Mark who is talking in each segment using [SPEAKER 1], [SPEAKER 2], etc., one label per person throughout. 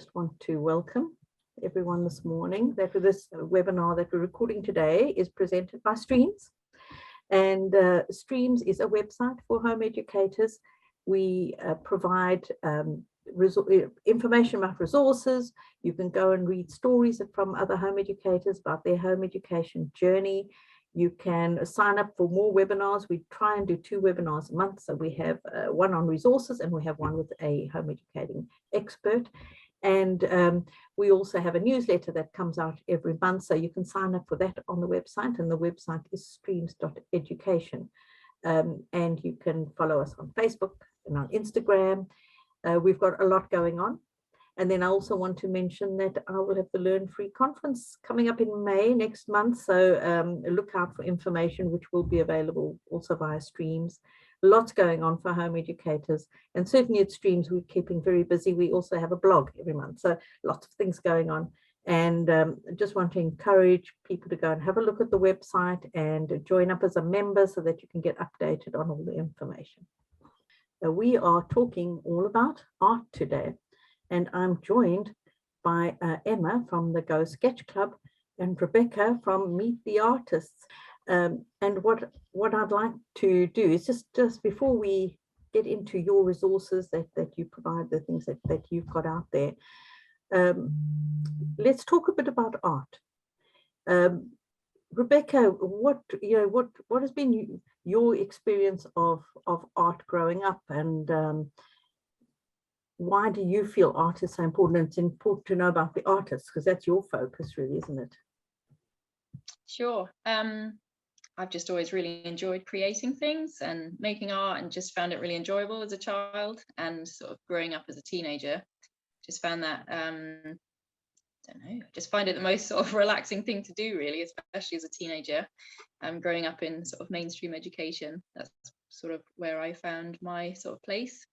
[SPEAKER 1] just want to welcome everyone this morning. That this webinar that we're recording today is presented by Streams. And Streams is a website for home educators. We provide information about resources. You can go and read stories from other home educators about their home education journey. You can sign up for more webinars. We try and do 2 webinars a month. So we have one on resources and we have one with a home educating expert. And we also have a newsletter that comes out every month. So you can sign up for that on the website, and the website is streams.education. And you can follow us on Facebook and on Instagram. We've got a lot going on. And then I also want to mention that I will have the Learn Free conference coming up in May next month. So look out for information, which will be available also via Streams. Lots going on for home educators. And certainly at Streams, we're keeping very busy. We also have a blog every month. So lots of things going on. And just want to encourage people to go and have a look at the website and join up as a member so that you can get updated on all the information. We are talking all about art today. And I'm joined by Emma from the Go Sketch Club and Rebecca from Meet the Artists. And what I'd like to do is just before we get into your resources that you provide, the things that you've got out there, let's talk a bit about art. Rebecca, what has been your experience of art growing up, and why do you feel art is so important? And it's important to know about the artists because that's your focus, really, isn't it?
[SPEAKER 2] Sure. I've just always really enjoyed creating things and making art, and just found it really enjoyable as a child, and sort of growing up as a teenager. Just found that, I don't know, just find it the most sort of relaxing thing to do, really, especially as a teenager. Growing up in sort of mainstream education, that's sort of where I found my sort of place.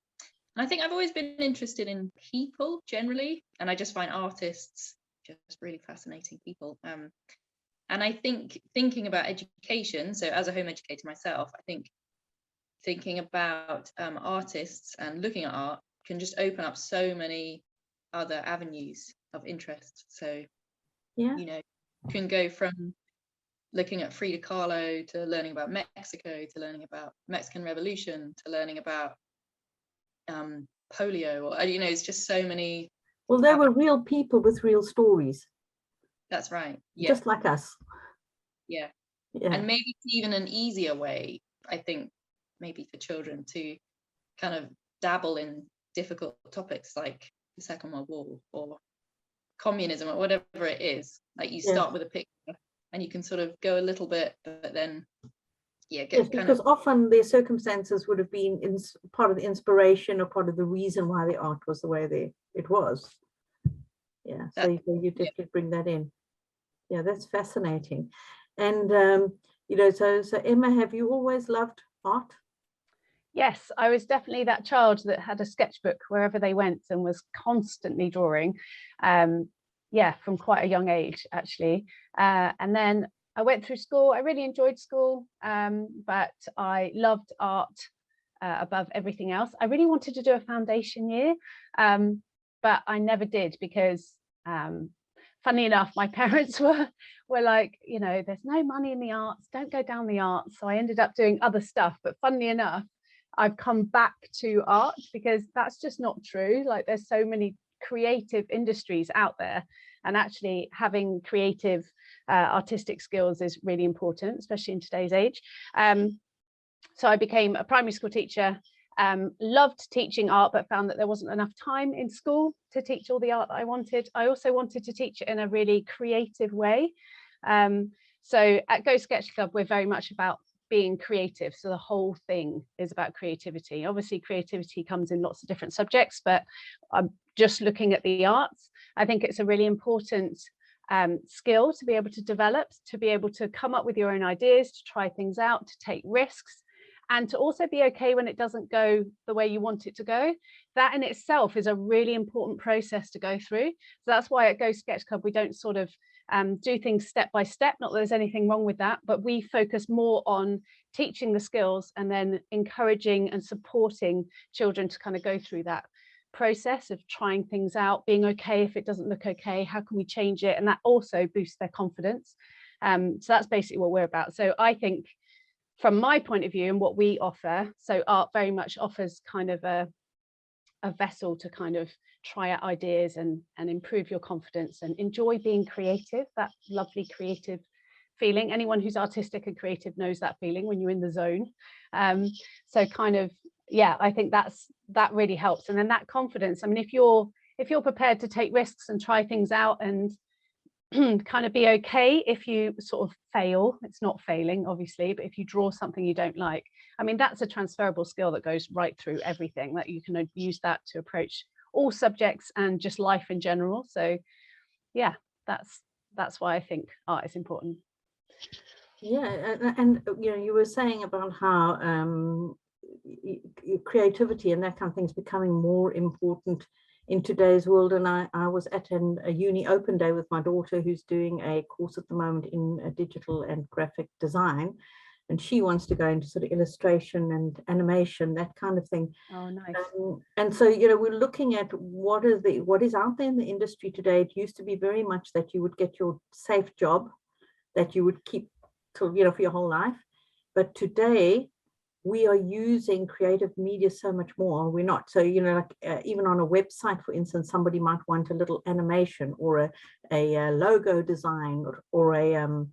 [SPEAKER 2] And I think I've always been interested in people generally, and I just find artists just really fascinating people. And I think thinking about education, so as a home educator myself, I think thinking about artists and looking at art can just open up so many other avenues of interest. So,
[SPEAKER 1] yeah,
[SPEAKER 2] you know, you can go from looking at Frida Kahlo to learning about Mexico, to learning about Mexican Revolution, to learning about polio, or it's just so many.
[SPEAKER 1] Well, there were real people with real stories.
[SPEAKER 2] That's right. Yeah.
[SPEAKER 1] Just like us.
[SPEAKER 2] Yeah. And maybe even an easier way, I think, maybe for children to kind of dabble in difficult topics like the Second World War or communism or whatever it is. Like you start with a picture and you can sort of go a little bit, but then because
[SPEAKER 1] often their circumstances would have been part of the inspiration or part of the reason why the art was the way it was. Yeah, so you definitely bring that in. Yeah, that's fascinating. And so Emma, have you always loved art?
[SPEAKER 3] Yes, I was definitely that child that had a sketchbook wherever they went and was constantly drawing. From quite a young age, actually. And then I went through school. I really enjoyed school, but I loved art above everything else. I really wanted to do a foundation year, but I never did because, funnily enough, my parents were like, there's no money in the arts, don't go down the arts. So I ended up doing other stuff. But funnily enough, I've come back to art because that's just not true. Like there's so many creative industries out there, and actually having creative artistic skills is really important, especially in today's age. So I became a primary school teacher, loved teaching art, but found that there wasn't enough time in school to teach all the art that I wanted. I also wanted to teach it in a really creative way. So at Go Sketch Club, we're very much about being creative. So the whole thing is about creativity. Obviously, creativity comes in lots of different subjects, but I'm just looking at the arts. I think it's a really important skill to be able to develop, to be able to come up with your own ideas, to try things out, to take risks, and to also be okay when it doesn't go the way you want it to go. That in itself is a really important process to go through. So that's why at Go Sketch Club, we don't sort of do things step by step. Not that there's anything wrong with that, but we focus more on teaching the skills and then encouraging and supporting children to kind of go through that. process of trying things out, being okay if it doesn't look okay, how can we change it? And that also boosts their confidence. So that's basically what we're about. So I think from my point of view and what we offer, so art very much offers kind of a vessel to kind of try out ideas and improve your confidence and enjoy being creative, that lovely creative feeling. Anyone who's artistic and creative knows that feeling when you're in the zone. So kind of, yeah, I think that really helps. And then that confidence, I mean, if you're prepared to take risks and try things out and kind of be okay if you sort of fail, it's not failing obviously, but if you draw something you don't like, I mean, that's a transferable skill that goes right through everything, that you can use that to approach all subjects and just life in general. So yeah, that's why I think art is important.
[SPEAKER 1] Yeah, and you know, you were saying about how creativity and that kind of thing is becoming more important in today's world. And I was at a uni open day with my daughter, who's doing a course at the moment in digital and graphic design, and she wants to go into sort of illustration and animation, that kind of thing.
[SPEAKER 3] Oh, nice.
[SPEAKER 1] And so, you know, we're looking at what is out there in the industry today. It used to be very much that you would get your safe job that you would keep till, you know, for your whole life. But today we are using creative media so much more, are we not? So, you know, like even on a website, for instance, somebody might want a little animation or a logo design or a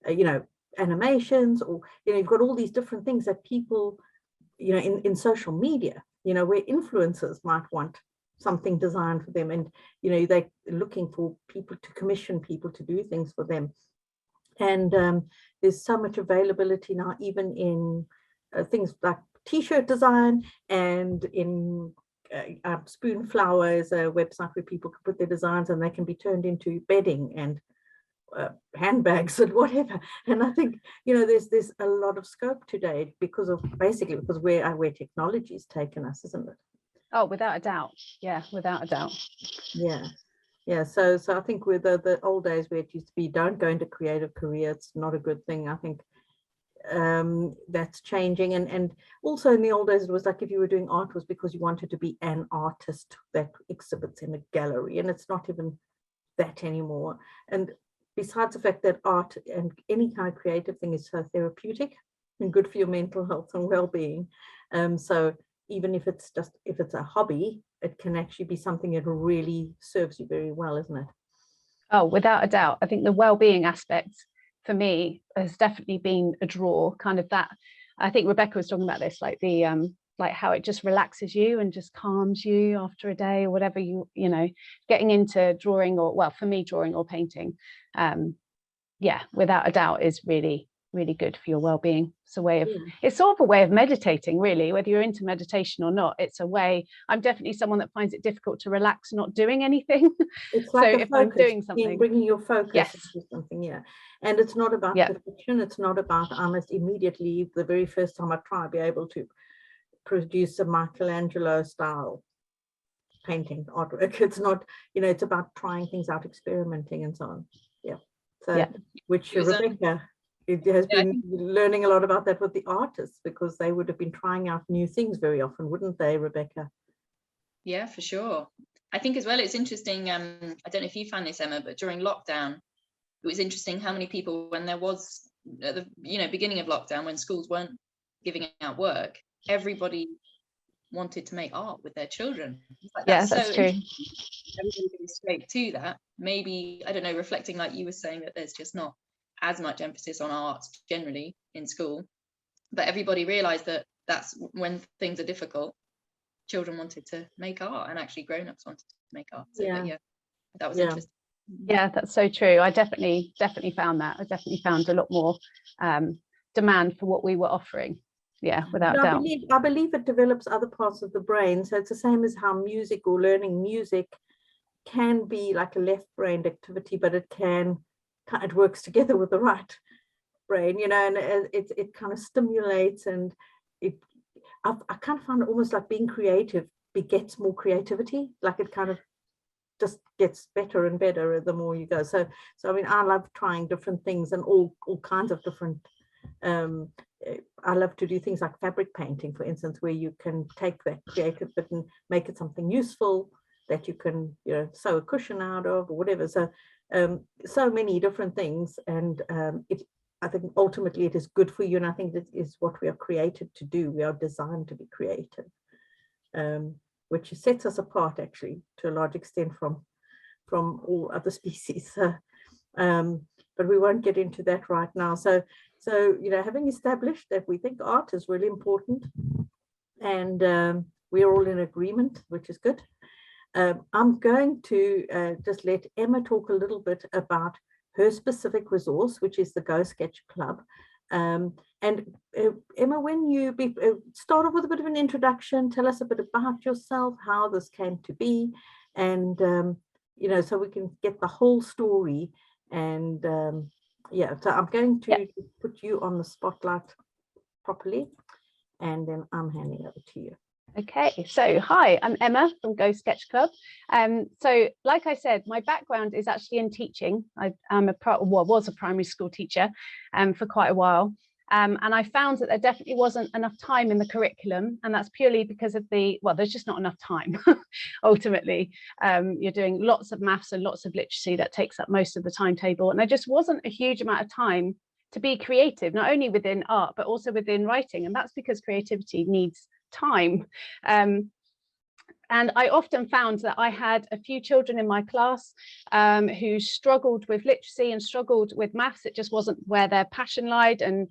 [SPEAKER 1] you know, animations, or, you know, you've got all these different things that people, you know, in social media, you know, where influencers might want something designed for them, and, you know, they're looking for people to commission people to do things for them. And there's so much availability now, even in things like t-shirt design, and in Spoonflower is a website where people can put their designs and they can be turned into bedding and handbags and whatever. And I think, you know, there's a lot of scope today because of where technology has taken us, isn't it?
[SPEAKER 3] Oh, without a doubt. Yeah, without a doubt.
[SPEAKER 1] Yeah, so I think with the old days where it used to be, don't go into creative career, it's not a good thing. I think that's changing. And also in the old days, it was like if you were doing art, it was because you wanted to be an artist that exhibits in a gallery, and it's not even that anymore. And besides the fact that art and any kind of creative thing is so therapeutic and good for your mental health and well-being, so even if it's a hobby, it can actually be something that really serves you very well, isn't it?
[SPEAKER 3] Oh, without a doubt. I think the well-being aspect for me has definitely been a draw, kind of that. I think Rebecca was talking about this, like the like how it just relaxes you and just calms you after a day or whatever, you know, getting into drawing, or, well, for me, drawing or painting, yeah, without a doubt is really, really good for your well-being. It's a way of, it's sort of a way of meditating, really, whether you're into meditation or not. It's a way. I'm definitely someone that finds it difficult to relax not doing anything.
[SPEAKER 1] It's like
[SPEAKER 3] so if I'm doing something,
[SPEAKER 1] bringing your focus
[SPEAKER 3] yes,
[SPEAKER 1] into something, yeah. And it's not about perfection. It's not about I must immediately, the very first time I try, be able to produce a Michelangelo style painting artwork. It's not, you know, it's about trying things out, experimenting and so on. Yeah. So which Rebecca has been learning a lot about that with the artists, because they would have been trying out new things very often, wouldn't they, Rebecca?
[SPEAKER 2] Yeah, for sure. I think as well, it's interesting, I don't know if you found this, Emma, but during lockdown, it was interesting how many people, when there was at the, you know, beginning of lockdown, when schools weren't giving out work, everybody wanted to make art with their children. Like,
[SPEAKER 3] that's so true.
[SPEAKER 2] Everybody goes straight to that. Maybe, I don't know, reflecting like you were saying, that there's just not as much emphasis on art generally in school, but everybody realized that that's when things are difficult, children wanted to make art, and actually grown-ups wanted to make art. So yeah, that was interesting.
[SPEAKER 3] Yeah, that's so true. I definitely found that. I definitely found a lot more demand for what we were offering. Yeah, without doubt.
[SPEAKER 1] I believe it develops other parts of the brain. So it's the same as how music or learning music can be like a left-brained activity, but it works together with the right brain, you know, and it kind of stimulates, and I kind of find it almost like being creative begets more creativity. Like it kind of just gets better and better the more you go. So I mean, I love trying different things and all kinds of different I love to do things like fabric painting, for instance, where you can take that creative bit and make it something useful that you can, you know, sew a cushion out of or whatever. So so many different things, and I think ultimately it is good for you, and I think that is what we are created to do. We are designed to be creative, which sets us apart actually to a large extent from all other species. But we won't get into that right now. So you know, having established that we think art is really important, and we're all in agreement, which is good. I'm going to just let Emma talk a little bit about her specific resource, which is the Go Sketch Club. And Emma, when you start off with a bit of an introduction, tell us a bit about yourself, how this came to be, and you know, so we can get the whole story. And yeah, so I'm going to put you on the spotlight properly, and then I'm handing over to you.
[SPEAKER 3] Okay, so hi, I'm Emma from Go Sketch Club. So like I said, my background is actually in teaching. I'm was a primary school teacher for quite a while. And I found that there definitely wasn't enough time in the curriculum, and that's purely because of there's just not enough time. Ultimately, you're doing lots of maths and lots of literacy that takes up most of the timetable, and there just wasn't a huge amount of time to be creative, not only within art but also within writing, and that's because creativity needs time. And I often found that I had a few children in my class who struggled with literacy and struggled with maths. It just wasn't where their passion lied, and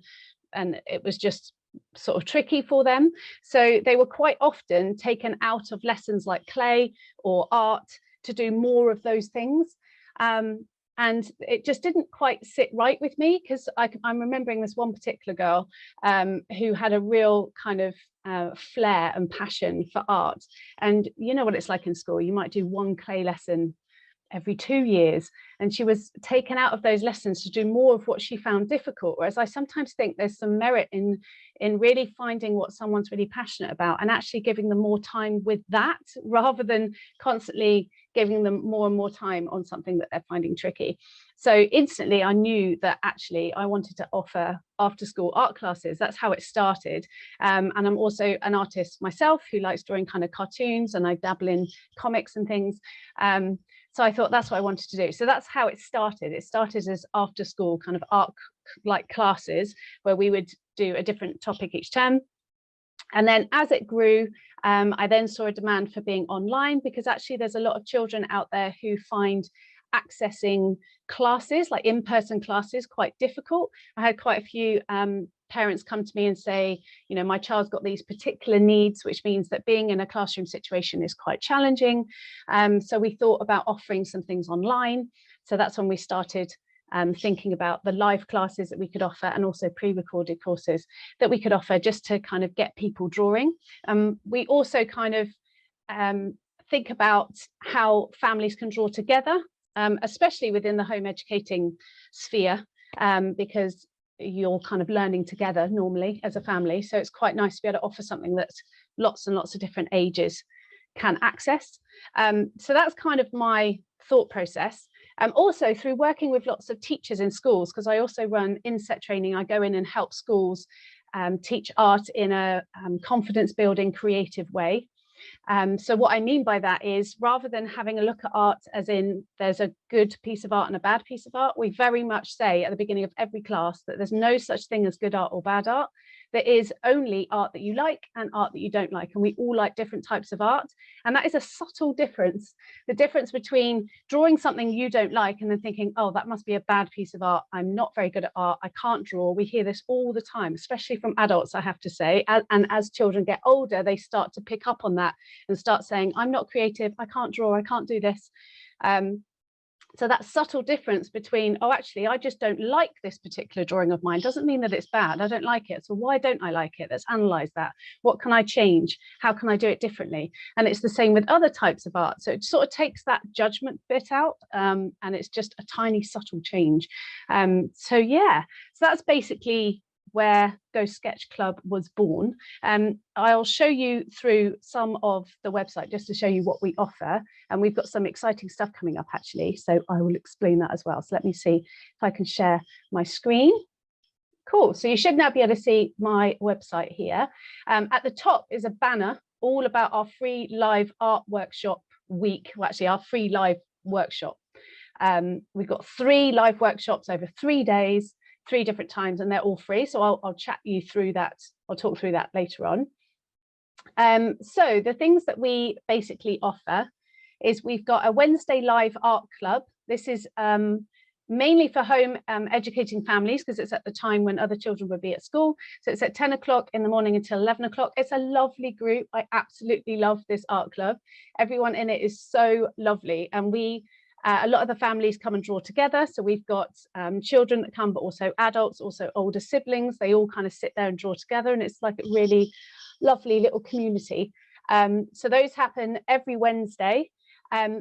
[SPEAKER 3] it was just sort of tricky for them. So they were quite often taken out of lessons like clay or art to do more of those things. And it just didn't quite sit right with me, because I'm remembering this one particular girl who had a real kind of flair and passion for art. And you know what it's like in school, you might do one clay lesson every 2 years, and she was taken out of those lessons to do more of what she found difficult. Whereas I sometimes think there's some merit in really finding what someone's really passionate about and actually giving them more time with that, rather than constantly giving them more and more time on something that they're finding tricky. So instantly I knew that actually I wanted to offer after school art classes. That's how it started. And I'm also an artist myself who likes drawing kind of cartoons, and I dabble in comics and things. So I thought that's what I wanted to do. So that's how it started. It started as after school kind of art like classes where we would do a different topic each term. And then as it grew, I then saw a demand for being online, because actually there's a lot of children out there who find accessing classes, like in-person classes, quite difficult. I had quite a few parents come to me and say, you know, my child's got these particular needs, which means that being in a classroom situation is quite challenging. So we thought about offering some things online. So that's when we started thinking about the live classes that we could offer, and also pre-recorded courses that we could offer, just to kind of get people drawing. We also kind of think about how families can draw together, especially within the home educating sphere, because you're kind of learning together normally as a family. So it's quite nice to be able to offer something that lots and lots of different ages can access. So that's kind of my thought process. Also through working with lots of teachers in schools, because I also run inset training. I go in and help schools teach art in a confidence building creative way. So what I mean by that is, rather than having a look at art as in there's a good piece of art and a bad piece of art, we very much say at the beginning of every class that there's no such thing as good art or bad art. There is only art that you like and art that you don't like, and we all like different types of art. And that is a subtle difference, the difference between drawing something you don't like and then thinking, oh, that must be a bad piece of art, I'm not very good at art, I can't draw. We hear this all the time, especially from adults, I have to say, and as children get older, they start to pick up on that and start saying, I'm not creative, I can't draw, I can't do this. So that subtle difference between, oh, actually, I just don't like this particular drawing of mine, doesn't mean that it's bad. I don't like it. So why don't I like it? Let's analyze that. What can I change? How can I do it differently? And it's the same with other types of art. So it sort of takes that judgment bit out, and it's just a tiny subtle change. So yeah, so that's basically where Go Sketch Club was born. I'll show you through some of the website just to show you what we offer, and we've got some exciting stuff coming up actually, so I will explain that as well. So let me see if I can share my screen. Cool. So you should now be able to see my website here. At the top is a banner all about our free live art workshop week. Well, actually, our free live workshop. We've got 3 live workshops over 3 days, 3 different times, and they're all free. So I'll chat you through that. I'll talk through that later on. So the things that we basically offer is we've got a Wednesday live art club. This is mainly for home educating families, because it's at the time when other children would be at school. So it's at 10 o'clock in the morning until 11 o'clock. It's a lovely group. I absolutely love this art club. Everyone in it is so lovely, and we a lot of the families come and draw together. So we've got children that come, but also adults, also older siblings. They all kind of sit there and draw together, and it's like a really lovely little community. So those happen every Wednesday.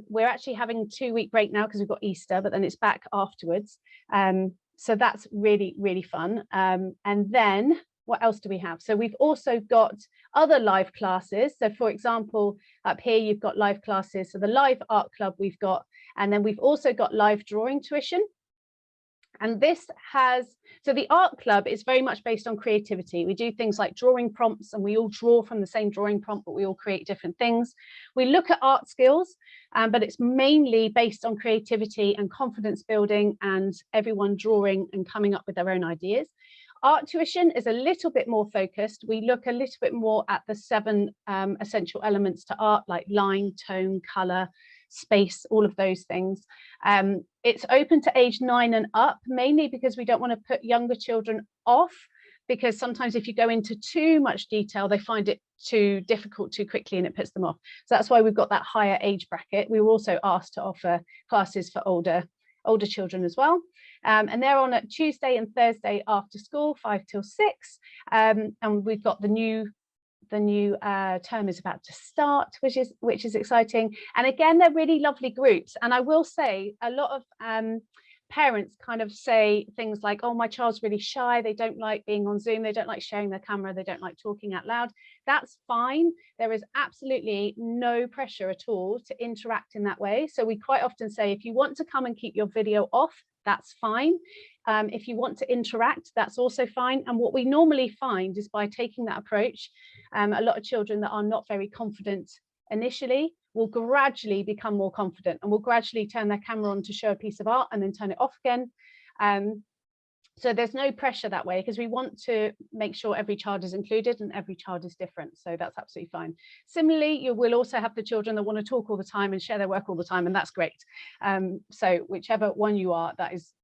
[SPEAKER 3] We're actually having a 2-week break now because we've got Easter, but then it's back afterwards. So that's really, really fun. And then what else do we have? So we've also got other live classes. So for example, up here, you've got live classes. So the live art club we've got, and then we've also got live drawing tuition. And this has, so the art club is very much based on creativity. We do things like drawing prompts, and we all draw from the same drawing prompt, but we all create different things. We look at art skills, but it's mainly based on creativity and confidence building, and everyone drawing and coming up with their own ideas. Art tuition is a little bit more focused. We look a little bit more at the 7 essential elements to art, like line, tone, color, space, all of those things. It's open to age 9 and up, mainly because we don't want to put younger children off, because sometimes if you go into too much detail, they find it too difficult too quickly and it puts them off. So that's why we've got that higher age bracket. We were also asked to offer classes for older children as well. And they're on a Tuesday and Thursday after school, 5 till 6. And we've got the new term is about to start, which is exciting. And again, they're really lovely groups. And I will say a lot of parents kind of say things like, oh, my child's really shy, they don't like being on Zoom, they don't like sharing their camera, they don't like talking out loud. That's fine. There is absolutely no pressure at all to interact in that way. So we quite often say, if you want to come and keep your video off, that's fine. If you want to interact, that's also fine. And what we normally find is, by taking that approach, a lot of children that are not very confident initially will gradually become more confident, and will gradually turn their camera on to show a piece of art and then turn it off again. So there's no pressure that way, because we want to make sure every child is included and every child is different. So that's absolutely fine. Similarly, you will also have the children that want to talk all the time and share their work all the time, and that's great. So whichever one you are,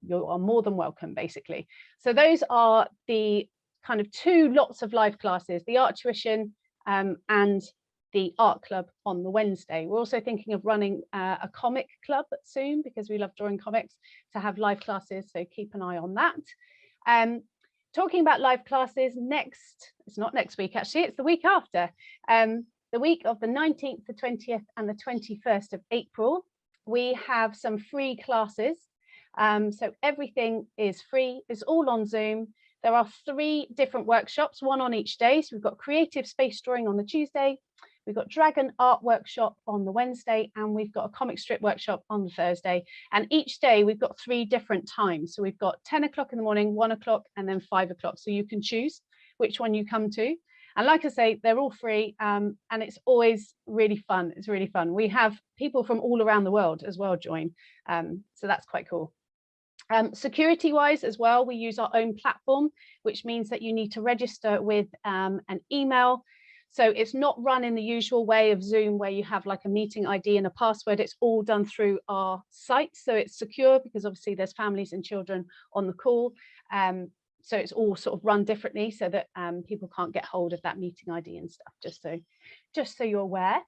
[SPEAKER 3] you are more than welcome, basically. So those are the kind of 2 lots of live classes, the art tuition and the art club on the Wednesday. We're also thinking of running a comic club soon, because we love drawing comics, to have live classes, so keep an eye on that. Talking about live classes, it's not next week actually, it's the week after, the week of the 19th, the 20th and the 21st of April, we have some free classes. So everything is free, it's all on Zoom. There are 3 different workshops, 1 on each day. So we've got creative space drawing on the Tuesday, we've got dragon art workshop on the Wednesday, and we've got a comic strip workshop on the Thursday. And each day we've got 3 different times. So we've got 10 o'clock in the morning, 1 o'clock, and then 5 o'clock. So you can choose which one you come to. And like I say, they're all free, and it's always really fun. It's really fun. We have people from all around the world as well join. So that's quite cool. Security wise as well, we use our own platform, which means that you need to register with an email. So it's not run in the usual way of Zoom, where you have like a meeting ID and a password. It's all done through our site. So it's secure, because obviously there's families and children on the call. So it's all sort of run differently, so that people can't get hold of that meeting ID and stuff, just so you're aware.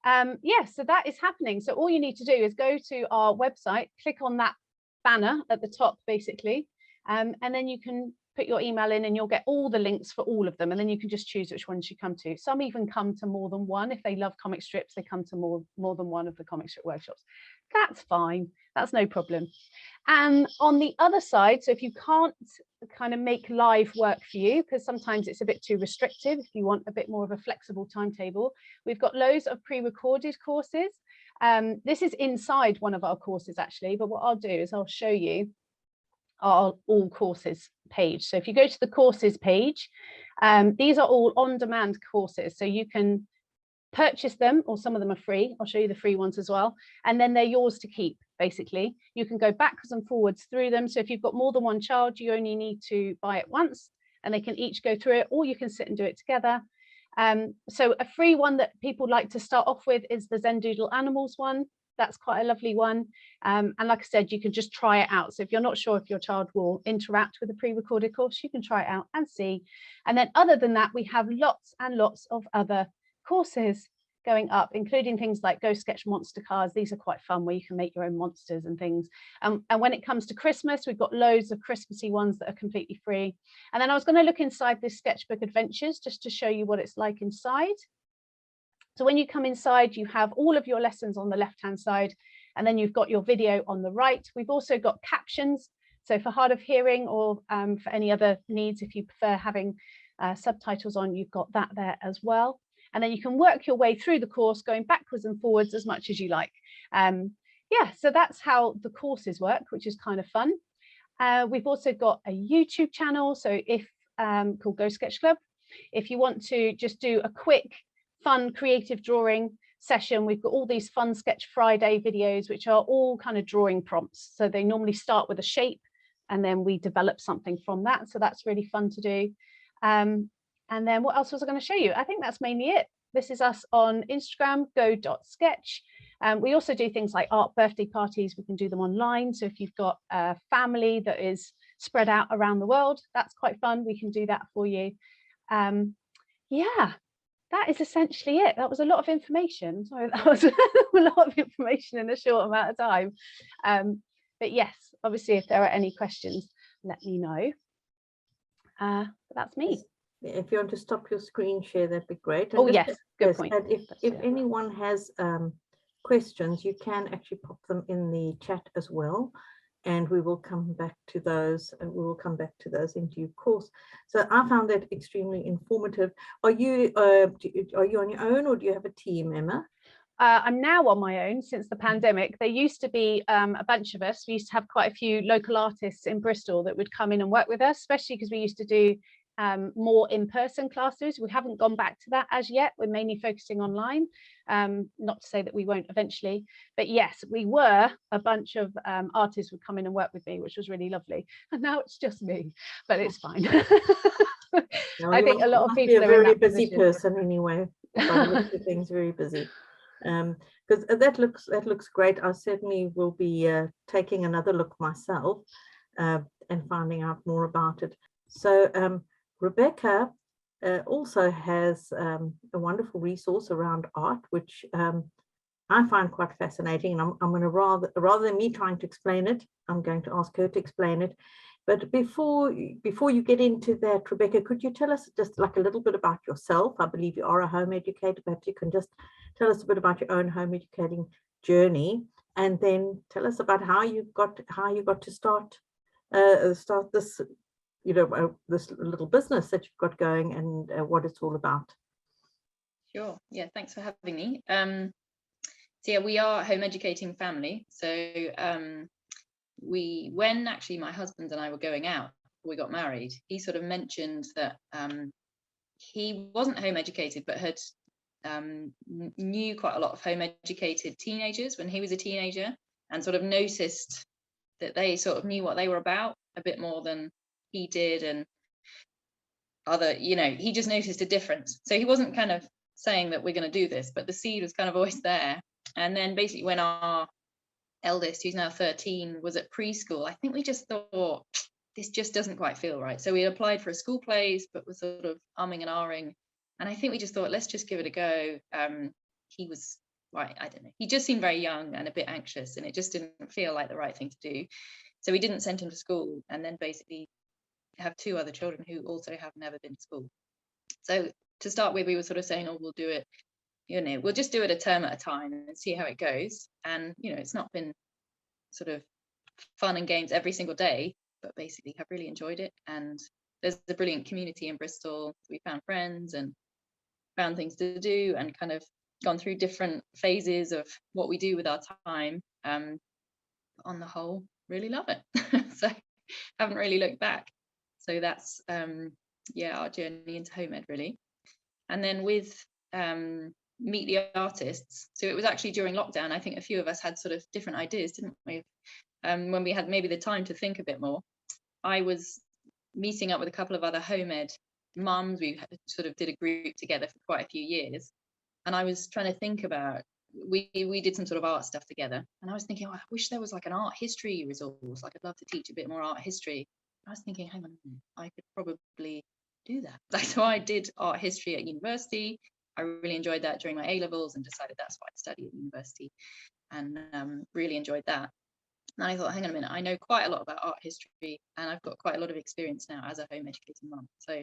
[SPEAKER 3] Yeah, so that is happening. So all you need to do is go to our website, click on that banner at the top, basically, and then you can put your email in and you'll get all the links for all of them, and then you can just choose which ones you come to. Some even come to more than one. If they love comic strips, they come to more than one of the comic strip workshops. That's fine, that's no problem. And on the other side, so if you can't kind of make live work for you, because sometimes it's a bit too restrictive, if you want a bit more of a flexible timetable, we've got loads of pre-recorded courses. This is inside one of our courses actually, but what I'll do is I'll show you. our all courses page. So if you go to the courses page, these are all on-demand courses. So you can purchase them, or some of them are free. I'll show you the free ones as well. And then they're yours to keep, basically. You can go backwards and forwards through them. So if you've got more than one child, you only need to buy it once and they can each go through it, or you can sit and do it together. So a free one that people like to start off with is the Zendoodle Animals one. That's quite a lovely one. And like I said, you can just try it out. So if you're not sure if your child will interact with a pre-recorded course, you can try it out and see. And then other than that, we have lots and lots of other courses going up, including things like Go Sketch Monster Cars. These are quite fun, where you can make your own monsters and things. And when it comes to Christmas, we've got loads of Christmassy ones that are completely free. And then I was going to look inside this Sketchbook Adventures just to show you what it's like inside. So when you come inside, you have all of your lessons on the left-hand side, and then you've got your video on the right. We've also got captions. So for hard of hearing, or for any other needs, if you prefer having subtitles on, you've got that there as well. And then you can work your way through the course, going backwards and forwards as much as you like. Yeah, so that's how the courses work, which is kind of fun. We've also got a YouTube channel, so if called Go Sketch Club. If you want to just do a quick, fun, creative drawing session, we've got all these Fun Sketch Friday videos, which are all kind of drawing prompts. So they normally start with a shape, and then we develop something from that. So that's really fun to do. And then what else was I going to show you? I think that's mainly it. This is us on Instagram, go.sketch. We also do things like art birthday parties. We can do them online. So if you've got a family that is spread out around the world, that's quite fun. We can do that for you. Yeah, that is essentially it. That was a lot of information. Sorry, that was a lot of information in a short amount of time. But yes, obviously, if there are any questions, let me know. But that's me.
[SPEAKER 1] If you want to stop your screen share, that'd be great.
[SPEAKER 3] And yes, good point.
[SPEAKER 1] And if anyone has questions, you can actually pop them in the chat as well, and we will come back to those. And we will come back to those in due course. So I found that extremely informative. Are you on your own, or do you have a team, Emma?
[SPEAKER 3] I'm now on my own since the pandemic. There used to be a bunch of us. We used to have quite a few local artists in Bristol that would come in and work with us, especially because we used to do more in-person classes. We haven't gone back to that as yet. We're mainly focusing online. Not to say that we won't eventually, but yes, we were a bunch of artists would come in and work with me, which was really lovely. And now it's just me, but it's fine. I think a lot of people
[SPEAKER 1] are a very busy person anyway. Things very busy. Because that looks great. I certainly will be taking another look myself and finding out more about it. So Rebecca also has a wonderful resource around art, which I find quite fascinating. And I'm going to rather than me trying to explain it, I'm going to ask her to explain it. But before you get into that, Rebecca, could you tell us just like a little bit about yourself? I believe you are a home educator. Perhaps you can just tell us a bit about your own home educating journey, and then tell us about how you got to start this, this little business that you've got going, and what it's all about.
[SPEAKER 2] Sure. Yeah. Thanks for having me. So yeah, we are a home educating family. So when actually my husband and I were going out, we got married, he sort of mentioned that he wasn't home educated, but had knew quite a lot of home educated teenagers when he was a teenager, and sort of noticed that they sort of knew what they were about a bit more than he did, and he just noticed a difference. So he wasn't kind of saying that we're going to do this, but the seed was kind of always there. And then basically when our eldest, who's now 13, was at preschool, I think we just thought, this just doesn't quite feel right. So we applied for a school place, but was sort of umming and ahhing. And I think we just thought, let's just give it a go. He was, I don't know, he just seemed very young and a bit anxious, and it just didn't feel like the right thing to do. So we didn't send him to school, and then basically have two other children who also have never been to school. So to start with, we were sort of saying, oh, we'll do it, we'll just do it a term at a time and see how it goes. And, it's not been sort of fun and games every single day, but basically have really enjoyed it. And there's a brilliant community in Bristol. We found friends and found things to do, and kind of gone through different phases of what we do with our time. On the whole, really love it. So haven't really looked back. So that's yeah, our journey into home ed really. And then with Meet the Artists, so it was actually during lockdown. I think a few of us had sort of different ideas, didn't we? When we had maybe the time to think a bit more. I was meeting up with a couple of other home ed mums. We sort of did a group together for quite a few years, and I was trying to think about, we did some sort of art stuff together, and I was thinking, oh, I wish there was like an art history resource. Like, I'd love to teach a bit more art history. I was thinking, hang on a minute, I could probably do that. Like, so I did art history at university. I really enjoyed that during my A-levels and decided that's what I'd study at university, and really enjoyed that. And I thought, hang on a minute, I know quite a lot about art history, and I've got quite a lot of experience now as a home educating mum. So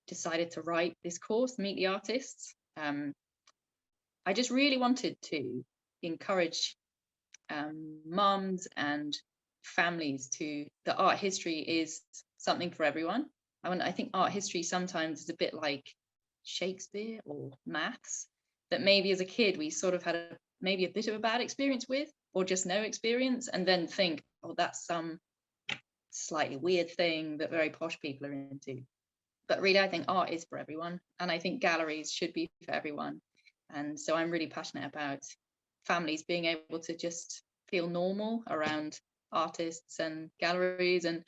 [SPEAKER 2] decided to write this course, Meet the Artists. I just really wanted to encourage mums and families that art history is something for everyone. I think art history sometimes is a bit like Shakespeare or maths, that maybe as a kid we sort of had maybe a bit of a bad experience with, or just no experience, and then think, oh, that's some slightly weird thing that very posh people are into. But really, I think art is for everyone, and I think galleries should be for everyone. And so I'm really passionate about families being able to just feel normal around artists and galleries and,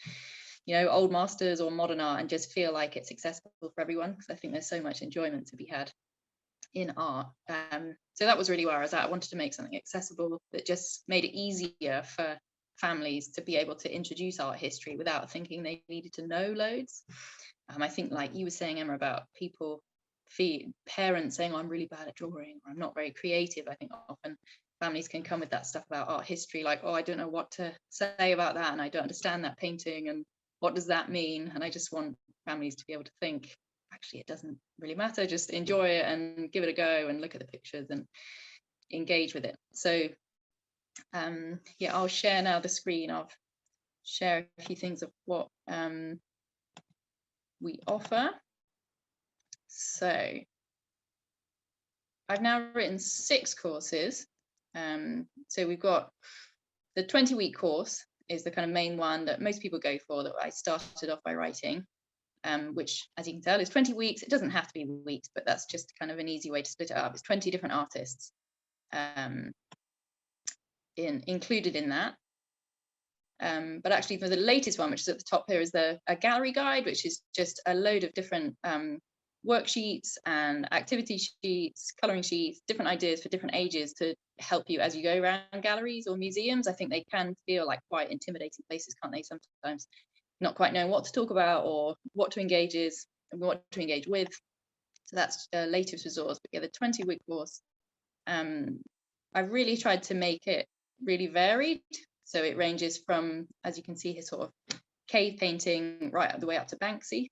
[SPEAKER 2] you know, old masters or modern art, and just feel like it's accessible for everyone, because I think there's so much enjoyment to be had in art. So that was really where I was at. I wanted to make something accessible that just made it easier for families to be able to introduce art history without thinking they needed to know loads. I think, like you were saying, Emma, about parents saying, oh, I'm really bad at drawing, or I'm not very creative. I think often families can come with that stuff about art history, like, oh, I don't know what to say about that, and I don't understand that painting, and what does that mean? And I just want families to be able to think, actually, it doesn't really matter, just enjoy it and give it a go and look at the pictures and engage with it. So yeah, I'll share now the screen. I'll share a few things of what we offer. So I've now written 6 courses. So we've got the 20-week course is the kind of main one that most people go for, that I started off by writing, which, as you can tell, is 20 weeks. It doesn't have to be weeks, but that's just kind of an easy way to split it up. It's 20 different artists included in that. But actually, for the latest one, which is at the top here, is a gallery guide, which is just a load of different worksheets and activity sheets, colouring sheets, different ideas for different ages to help you as you go around galleries or museums. I think they can feel like quite intimidating places, can't they, sometimes, not quite knowing what to talk about or what to engage with. So that's a latest resource. But yeah, the 20-week course, I've really tried to make it really varied. So it ranges from, as you can see here, sort of cave painting right the way up to Banksy.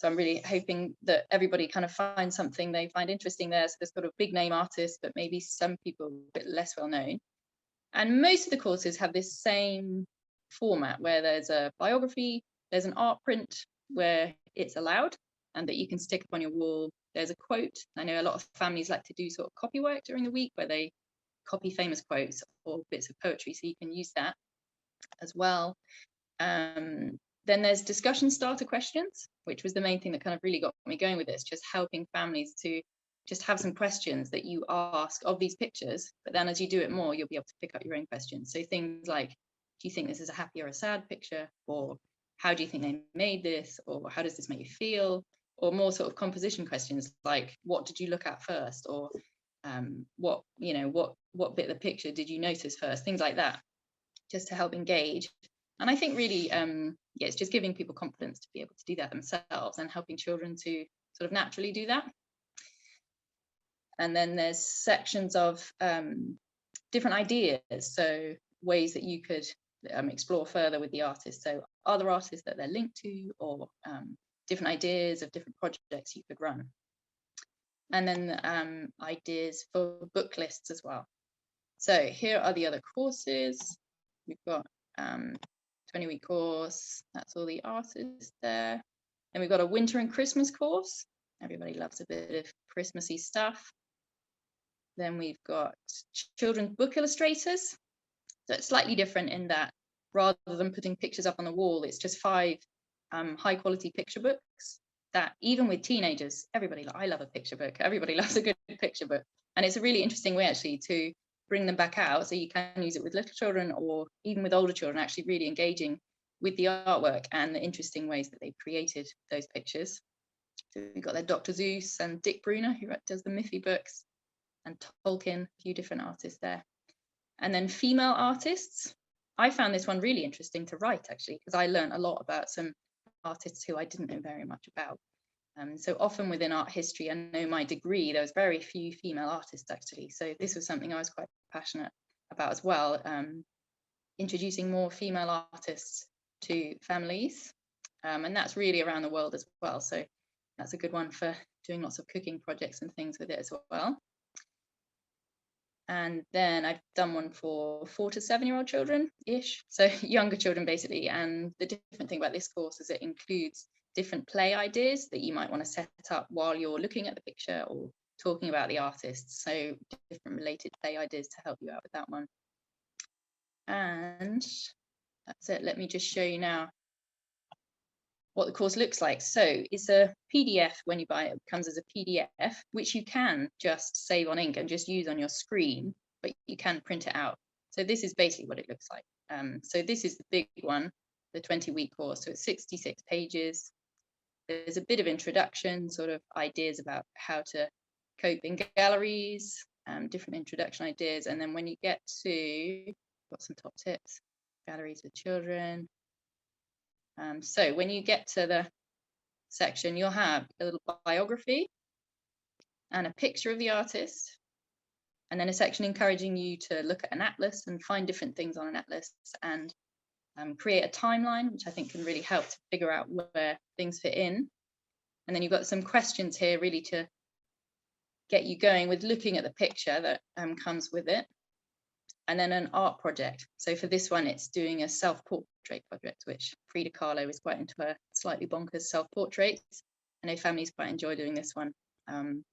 [SPEAKER 2] So I'm really hoping that everybody kind of finds something they find interesting there. So there's sort of big name artists, but maybe some people a bit less well known. And most of the courses have this same format, where there's a biography, there's an art print where it's allowed and that you can stick up on your wall. There's a quote. I know a lot of families like to do sort of copy work during the week, where they copy famous quotes or bits of poetry, so you can use that as well. Then there's discussion starter questions, which was the main thing that kind of really got me going with this, just helping families to just have some questions that you ask of these pictures, but then as you do it more, you'll be able to pick up your own questions. So things like, do you think this is a happy or a sad picture? Or how do you think they made this? Or how does this make you feel? Or more sort of composition questions like, what did you look at first? Or what bit of the picture did you notice first? Things like that, just to help engage. And I think really, it's just giving people confidence to be able to do that themselves, and helping children to sort of naturally do that. And then there's sections of different ideas, so ways that you could explore further with the artist. So other artists that they're linked to, or different ideas of different projects you could run. And then ideas for book lists as well. So here are the other courses. We've got 20-week course, that's all the artists there. And we've got a winter and Christmas course. Everybody loves a bit of Christmassy stuff. Then we've got children's book illustrators. So it's slightly different in that rather than putting pictures up on the wall, it's just 5 high quality picture books that even with teenagers, I love a picture book. Everybody loves a good picture book. And it's a really interesting way actually to bring them back out. So you can use it with little children or even with older children, actually really engaging with the artwork and the interesting ways that they've created those pictures. So we've got there Dr. Seuss and Dick Bruner, who does the Miffy books, and Tolkien, a few different artists there. And then female artists. I found this one really interesting to write, actually, because I learned a lot about some artists who I didn't know very much about. So often within art history, I know my degree, there was very few female artists, actually. So this was something I was quite passionate about as well, introducing more female artists to families. And that's really around the world as well. So that's a good one for doing lots of cooking projects and things with it as well. And then I've done one for 4 to 7-year-old children-ish, so younger children basically. And the different thing about this course is it includes different play ideas that you might want to set up while you're looking at the picture or talking about the artists. So different related play ideas to help you out with that one. And that's it. Let me just show you now what the course looks like. So it's a PDF. When you buy it, it comes as a PDF, which you can just save on ink and just use on your screen, but you can print it out. So this is basically what it looks like. So this is the big one, the 20-week course. So it's 66 pages. There's a bit of introduction, sort of ideas about how to cope in galleries, different introduction ideas. And then when you get to, got some top tips, galleries with children. So when you get to the section, you'll have a little biography and a picture of the artist, and then a section encouraging you to look at an atlas and find different things on an atlas and create a timeline, which I think can really help to figure out where things fit in. And then you've got some questions here really to get you going with looking at the picture that comes with it. And then an art project. So for this one, it's doing a self-portrait project, which Frida Kahlo is quite into her slightly bonkers self-portraits. I know families quite enjoy doing this one. And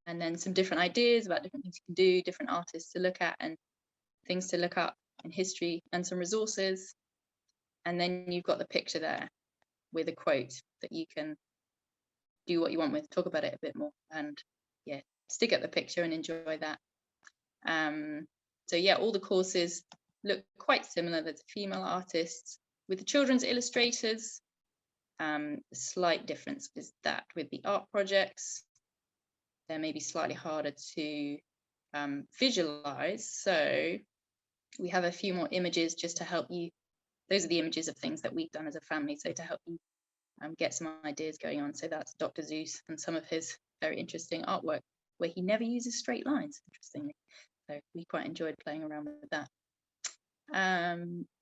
[SPEAKER 2] then some different ideas about different things you can do, different artists to look at and things to look up in history and some resources. And then you've got the picture there with a quote that you can do what you want with, talk about it a bit more and yeah, stick at the picture and enjoy that. So yeah, all the courses look quite similar. There's female artists. With the children's illustrators, the slight difference is that with the art projects, they're maybe slightly harder to visualize. So we have a few more images just to help you. Those are the images of things that we've done as a family. So to help you get some ideas going on. So that's Dr. Seuss and some of his very interesting artwork where he never uses straight lines, interestingly. So we quite enjoyed playing around with that.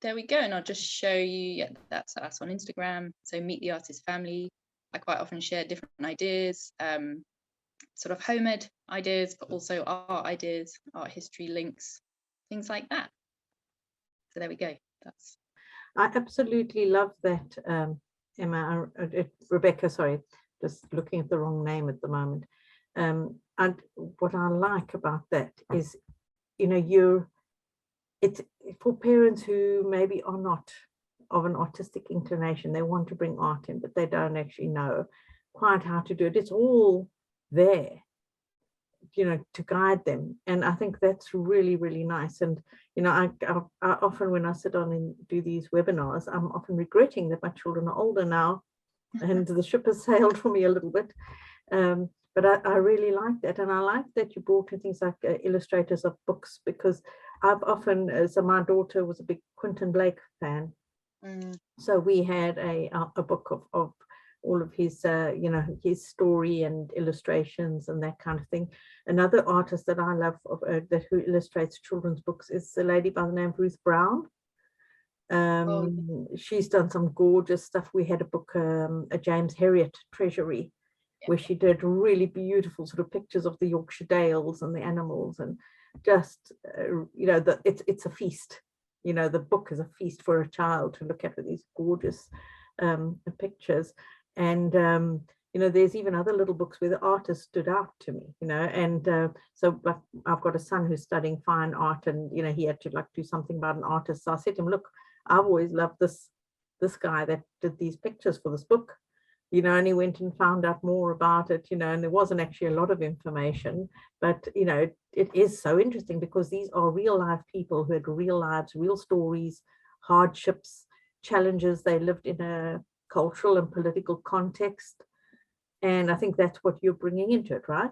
[SPEAKER 2] There we go. And I'll just show you, yeah, that's us on Instagram. So Meet the Artist Family. I quite often share different ideas, sort of homemade ideas, but also art ideas, art history links, things like that. So there we go.
[SPEAKER 1] I absolutely love that, Emma, Rebecca, sorry, just looking at the wrong name at the moment. And what I like about that is, you know, it's for parents who maybe are not of an artistic inclination, they want to bring art in, but they don't actually know quite how to do it. It's all there, you know, to guide them. And I think that's really, really nice. And, you know, I often, when I sit on and do these webinars, I'm often regretting that my children are older now and the ship has sailed for me a little bit. But I really like that. And I like that you brought in things like illustrators of books, because I've often, so my daughter was a big Quentin Blake fan. So we had a book of all of his, you know, his story and illustrations and that kind of thing. Another artist that I love who illustrates children's books is a lady by the name of Ruth Brown. She's done some gorgeous stuff. We had a book, a James Herriot Treasury, where she did really beautiful sort of pictures of the Yorkshire Dales and the animals, and just, you know, it's a feast. You know, the book is a feast for a child to look at with these gorgeous pictures. And you know, there's even other little books where the artist stood out to me, you know, and so like, I've got a son who's studying fine art, and, you know, he had to like do something about an artist. So I said to him, look, I've always loved this guy that did these pictures for this book, you know, and he went and found out more about it, you know, and there wasn't actually a lot of information, but, you know, it is so interesting because these are real life people who had real lives, real stories, hardships, challenges. They lived in a cultural and political context. And I think that's what you're bringing into it, right?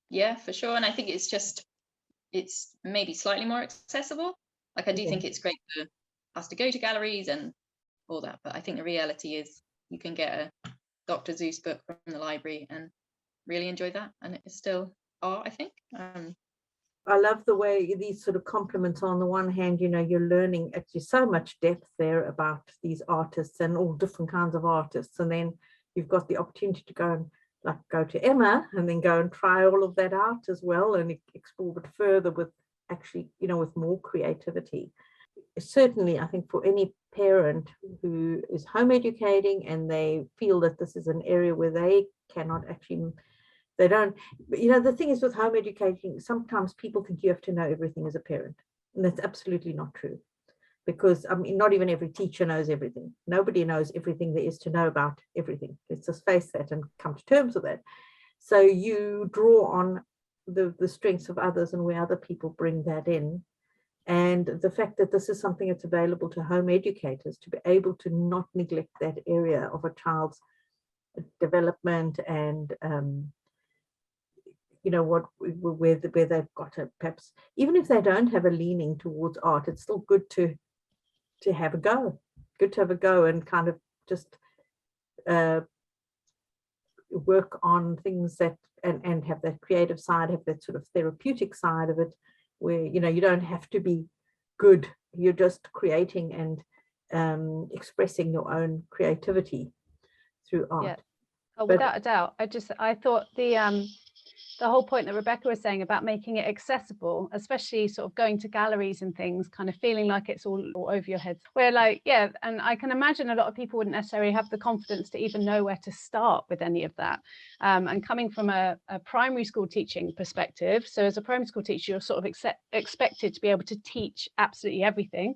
[SPEAKER 2] Yeah, for sure. And I think it's maybe slightly more accessible. Like I do think it's great for us to go to galleries and all that, but I think the reality is you can get a Dr. Seuss book from the library and really enjoy that, and it's still art, I think.
[SPEAKER 1] I love the way these sort of compliments. On the one hand, you know, you're learning actually so much depth there about these artists and all different kinds of artists, and then you've got the opportunity to go and like go to Emma and then go and try all of that out as well and explore it further with actually, you know, with more creativity. Certainly, I think for any parent who is home educating and they feel that this is an area where they cannot actually, they don't, you know, the thing is with home educating, sometimes people think you have to know everything as a parent, and that's absolutely not true. Because I mean, not even every teacher knows everything. Nobody knows everything there is to know about everything. Let's just face that and come to terms with that. So you draw on the strengths of others and where other people bring that in. And the fact that this is something that's available to home educators to be able to not neglect that area of a child's development and, you know, where they've got a, perhaps, even if they don't have a leaning towards art, it's still good to have a go, and kind of just work on things that, and have that creative side, have that sort of therapeutic side of it, where, you know, you don't have to be good, you're just creating and expressing your own creativity through art.
[SPEAKER 3] Yeah. Oh, without a doubt. I thought the whole point that Rebecca was saying about making it accessible, especially sort of going to galleries and things, kind of feeling like it's all over your head. Where like, yeah, and I can imagine a lot of people wouldn't necessarily have the confidence to even know where to start with any of that. And coming from a primary school teaching perspective, so as a primary school teacher, you're sort of expected to be able to teach absolutely everything,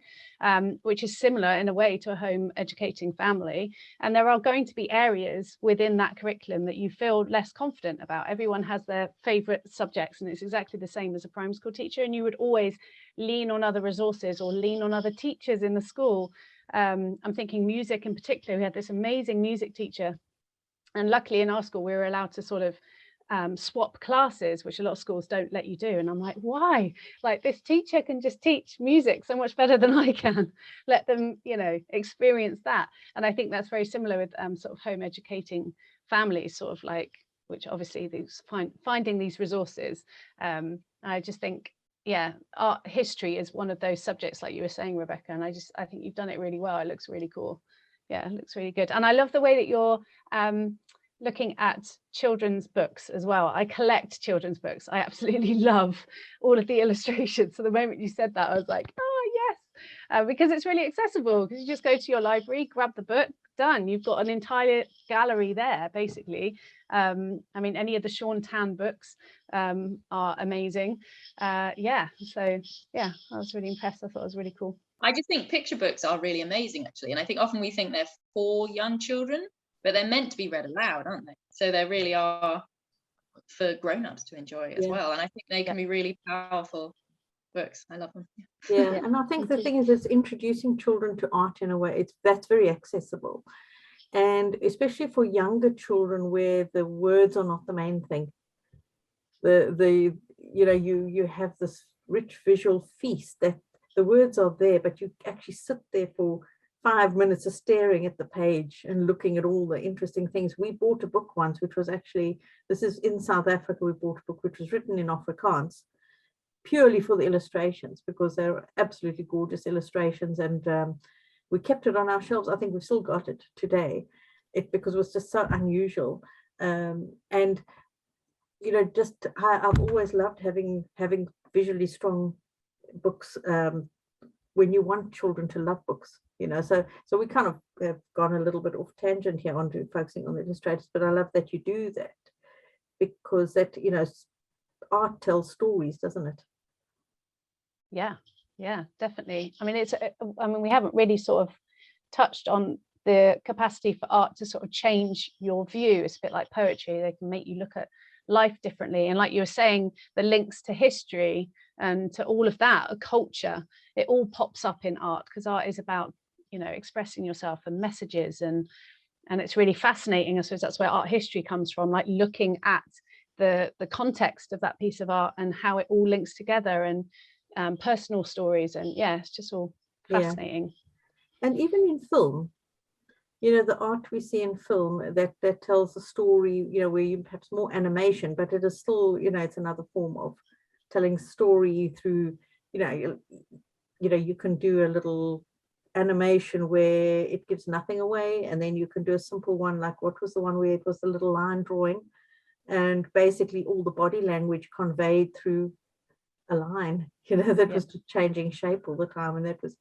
[SPEAKER 3] which is similar in a way to a home educating family. And there are going to be areas within that curriculum that you feel less confident about. Everyone has their favorite subjects, and it's exactly the same as a primary school teacher, and you would always lean on other resources or lean on other teachers in the school. I'm thinking music in particular. We had this amazing music teacher, and luckily in our school we were allowed to sort of swap classes, which a lot of schools don't let you do. And I'm like, why? Like, this teacher can just teach music so much better than I can. Let them, you know, experience that. And I think that's very similar with sort of home educating families, sort of like, which obviously these finding these resources. I just think, yeah, art history is one of those subjects, like you were saying, Rebecca, and I think you've done it really well. It looks really cool. Yeah, it looks really good. And I love the way that you're looking at children's books as well. I collect children's books. I absolutely love all of the illustrations. So the moment you said that, I was like, oh yes, because it's really accessible, because you just go to your library, grab the book, done. You've got an entire gallery there, basically. I mean, any of the Sean Tan books are amazing. Yeah, so yeah, I was really impressed. I thought it was really cool.
[SPEAKER 2] I just think picture books are really amazing, actually. And I think often we think they're for young children, but they're meant to be read aloud, aren't they? So they really are for grown-ups to enjoy as well. And I think they can be really powerful books. I love them.
[SPEAKER 1] Yeah, and I think the thing is, it's introducing children to art in a way that's very accessible, and especially for younger children where the words are not the main thing. The you know, you have this rich visual feast that the words are there, but you actually sit there for 5 minutes of staring at the page and looking at all the interesting things. We bought a book once, which was actually, this is in South Africa, we bought a book which was written in Afrikaans, purely for the illustrations, because they're absolutely gorgeous illustrations. And we kept it on our shelves. I think we've still got it today, because it was just so unusual. And, you know, just I've always loved having visually strong books, when you want children to love books, so we kind of have gone a little bit off tangent here onto focusing on the illustrators, but I love that you do that, because that, art tells stories, doesn't it?
[SPEAKER 3] Yeah, definitely. I mean, we haven't really sort of touched on the capacity for art to sort of change your view. It's a bit like poetry. They can make you look at life differently. And like you were saying, the links to history and to all of that, a culture, it all pops up in art, because art is about, expressing yourself and messages, and it's really fascinating. I suppose that's where art history comes from, like looking at the context of that piece of art and how it all links together, and personal stories, and it's just all fascinating.
[SPEAKER 1] And even in film, the art we see in film that tells a story, where you perhaps more animation, but it is still, it's another form of telling story through, you can do a little animation where it gives nothing away, and then you can do a simple one, like what was the one where it was the little line drawing, and basically all the body language conveyed through a line, that was just changing shape all the time, and that was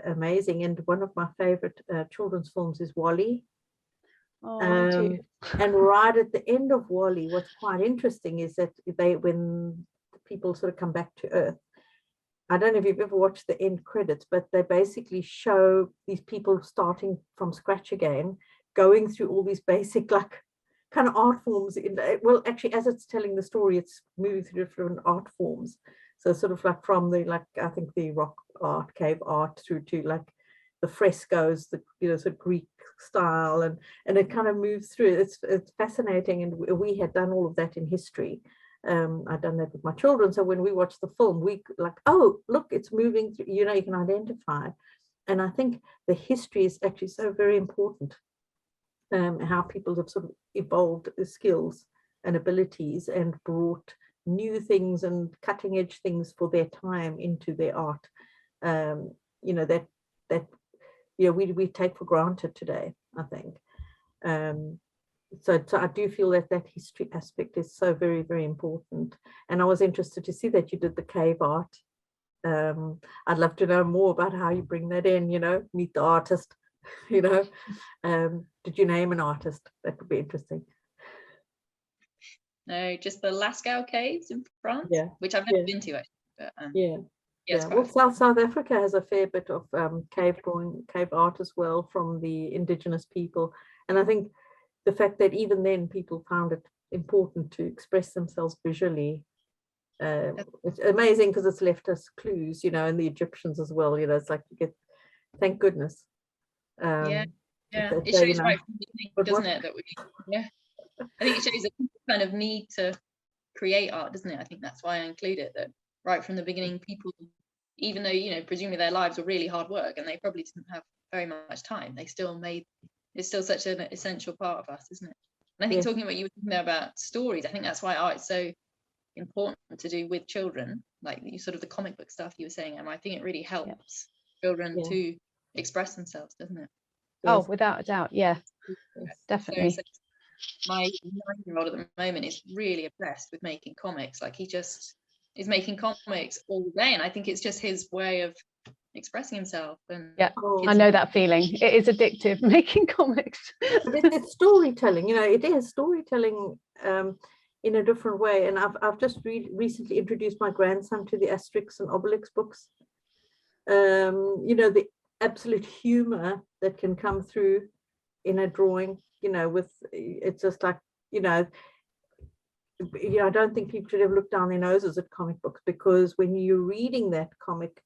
[SPEAKER 1] amazing. And one of my favorite children's films is WALL-E. And right at the end of WALL-E, what's quite interesting is that when people sort of come back to Earth, I don't know if you've ever watched the end credits, but they basically show these people starting from scratch again, going through all these basic kind of art forms. Well, actually, as it's telling the story, it's moving through different art forms. So sort of like from the, I think the rock art, cave art, through to the frescoes, the sort of Greek style, and it kind of moves through. It's fascinating, and we had done all of that in history. I've done that with my children. So when we watch the film, we oh, look, it's moving through, you can identify. And I think the history is actually so very important. How people have sort of evolved the skills and abilities and brought new things and cutting edge things for their time into their art, that we take for granted today, I think. So I do feel that history aspect is so very, very important. And I was interested to see that you did the cave art. I'd love to know more about how you bring that in, meet the artist, did you name an artist? That would be interesting.
[SPEAKER 2] No, just the Lascaux Caves in France, which I've never been to actually. But,
[SPEAKER 1] well, South Africa has a fair bit of cave art as well from the indigenous people, and I think the fact that even then people found it important to express themselves visually, it's amazing, because it's left us clues, and the Egyptians as well. It's like you get, thank goodness.
[SPEAKER 2] It shows right from the beginning, doesn't it, that I think it shows that people kind of need to create art, doesn't it? I think that's why I include it, that right from the beginning, people, even though, presumably their lives were really hard work and they probably didn't have very much time, they still it's still such an essential part of us, isn't it? And I think talking about, you were talking there about stories, I think that's why art is so important to do with children, like sort of the comic book stuff you were saying, and I think it really helps children to express themselves, doesn't it?
[SPEAKER 3] Oh, without a doubt, definitely.
[SPEAKER 2] So my 9-year-old at the moment is really obsessed with making comics. Like, he just is making comics all day, and I think it's just his way of expressing himself. And
[SPEAKER 3] I know that feeling. It is addictive, making comics.
[SPEAKER 1] But it's storytelling, it is storytelling in a different way. And I've just recently introduced my grandson to the Asterix and Obelix books. The absolute humor that can come through in a drawing, with, it's just like, I don't think people should ever look down their noses at comic books, because when you're reading that comic,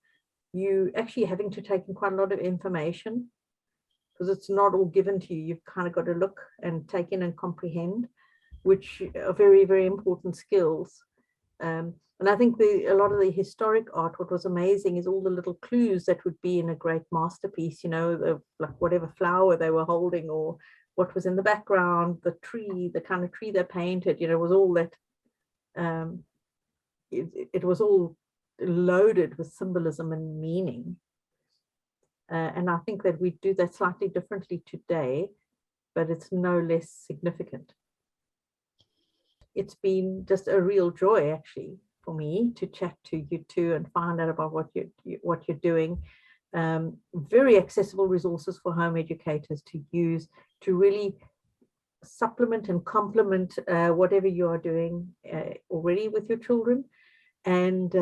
[SPEAKER 1] you actually having to take in quite a lot of information, because it's not all given to you. You've kind of got to look and take in and comprehend, which are very, very important skills. And I think a lot of the historic art, what was amazing is all the little clues that would be in a great masterpiece, like whatever flower they were holding, or what was in the background, the tree, the kind of tree they painted, was all that, it was all loaded with symbolism and meaning. And I think that we do that slightly differently today, but it's no less significant. It's been just a real joy, actually, for me to chat to you two and find out about what you're doing. Very accessible resources for home educators to use to really supplement and complement whatever you are doing already with your children. And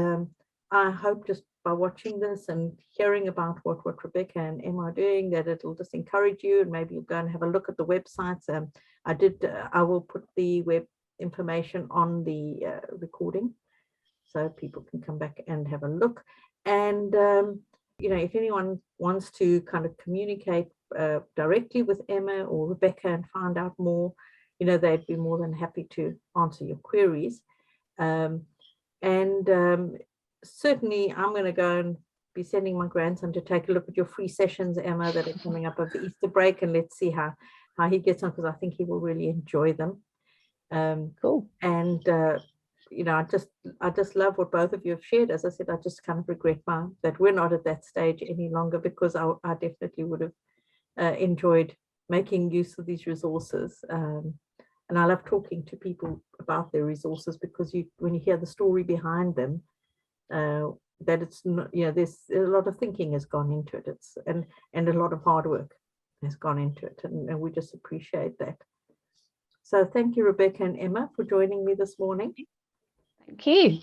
[SPEAKER 1] I hope just by watching this and hearing about what Rebecca and Emma are doing, that it'll just encourage you, and maybe you'll go and have a look at the websites. I will put the web information on the recording so people can come back and have a look. And you know, if anyone wants to kind of communicate directly with Emma or Rebecca and find out more, you know, they'd be more than happy to answer your queries. Certainly I'm going to go and be sending my grandson to take a look at your free sessions, Emma, that are coming up over the Easter break, and let's see how he gets on, because I think he will really enjoy them.
[SPEAKER 3] Cool.
[SPEAKER 1] And you know, I just love what both of you have shared. As I said, I just kind of regret that we're not at that stage any longer, because I definitely would have enjoyed making use of these resources. And I love talking to people about their resources, because when you hear the story behind them, that it's not, you know, there's a lot of thinking has gone into it. And a lot of hard work has gone into it, and we just appreciate that. So thank you, Rebecca and Emma, for joining me this morning.
[SPEAKER 3] Thank you.